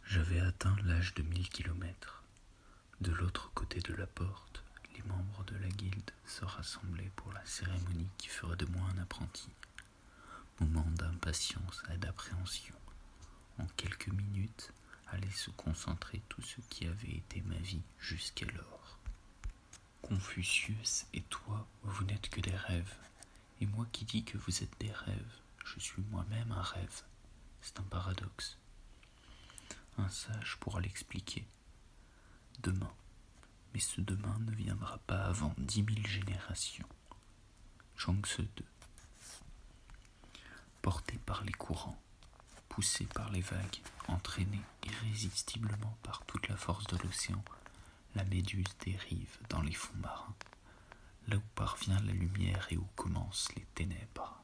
J'avais atteint l'âge de 1000 kilomètres. De l'autre côté de la porte, les membres de la guilde se rassemblaient pour la cérémonie qui ferait de moi un apprenti. Moment d'impatience et d'appréhension. En quelques minutes, allait se concentrer tout ce qui avait été ma vie jusqu'alors. Confucius et toi, vous n'êtes que des rêves. Et moi qui dis que vous êtes des rêves, je suis moi-même un rêve. C'est un paradoxe. Un sage pourra l'expliquer. Demain. Mais ce demain ne viendra pas avant 10 000 générations. Chuang-Tzu 2. Porté par les courants, poussé par les vagues, entraîné irrésistiblement par toute la force de l'océan, la méduse dérive dans les fonds marins, là où parvient la lumière et où commencent les ténèbres.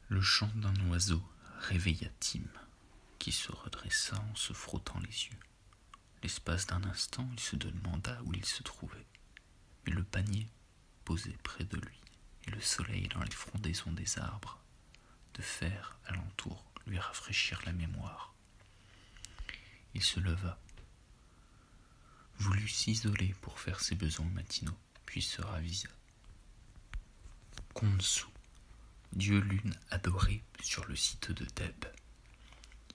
Le chant d'un oiseau réveilla Tim, qui se redressa en se frottant les yeux. L'espace d'un instant, il se demanda où il se trouvait, mais le panier posé près de lui et le soleil dans les frondaisons des arbres de fer alentour lui rafraîchirent la mémoire. Il se leva, voulut s'isoler pour faire ses besoins matinaux, puis se ravisa. Khonsu, dieu lune adoré sur le site de Thèbes.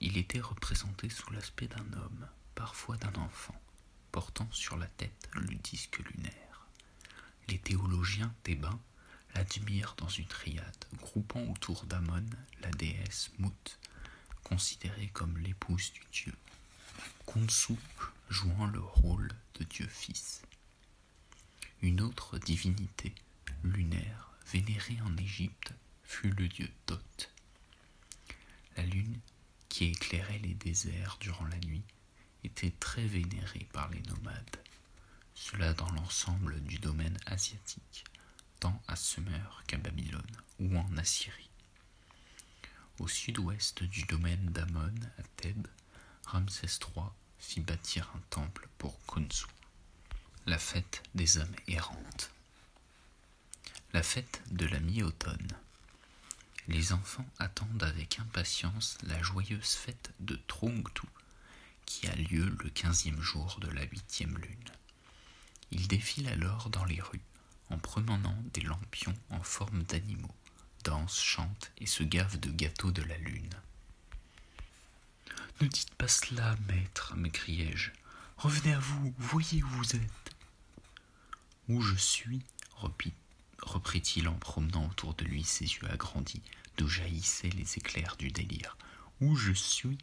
Il était représenté sous l'aspect d'un homme, parfois d'un enfant, portant sur la tête le disque lunaire. Les théologiens thébains l'admirent dans une triade, groupant autour d'Amon la déesse Mut, considérée comme l'épouse du dieu, Khonsu jouant le rôle de Dieu Fils. Une autre divinité lunaire vénérée en Égypte fut le dieu Thoth. La lune, qui éclairait les déserts durant la nuit, était très vénérée par les nomades, cela dans l'ensemble du domaine asiatique, tant à Sumer qu'à Babylone ou en Assyrie. Au sud-ouest du domaine d'Amon, à Thèbes, Ramsès III fit bâtir un temple pour Khonsu, la fête des âmes errantes. La fête de la mi-automne. Les enfants attendent avec impatience la joyeuse fête de Trungtu, qui a lieu le 15e jour de la 8e lune. Ils défilent alors dans les rues, en promenant des lampions en forme d'animaux, dansent, chantent et se gavent de gâteaux de la lune. « Ne dites pas cela, maître, m'écriai-je. Revenez à vous, voyez où vous êtes. »« Où je suis, reprit-il en promenant autour de lui ses yeux agrandis, d'où jaillissaient les éclairs du délire. Où je suis?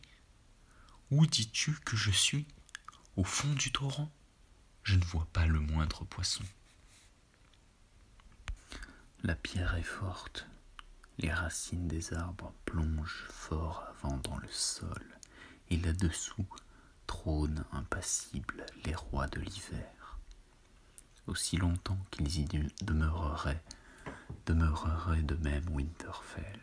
Où dis-tu que je suis? Au fond du torrent? Je ne vois pas le moindre poisson. La pierre est forte. Les racines des arbres plongent fort avant dans le sol, et là-dessous trônent impassibles les rois de l'hiver. Aussi longtemps qu'ils y demeureraient de même Winterfell.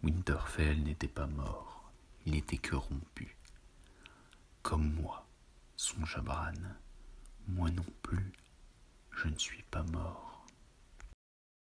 Winterfell n'était pas mort, il n'était que rompu. Comme moi, songea Bran, moi non plus, je ne suis pas mort.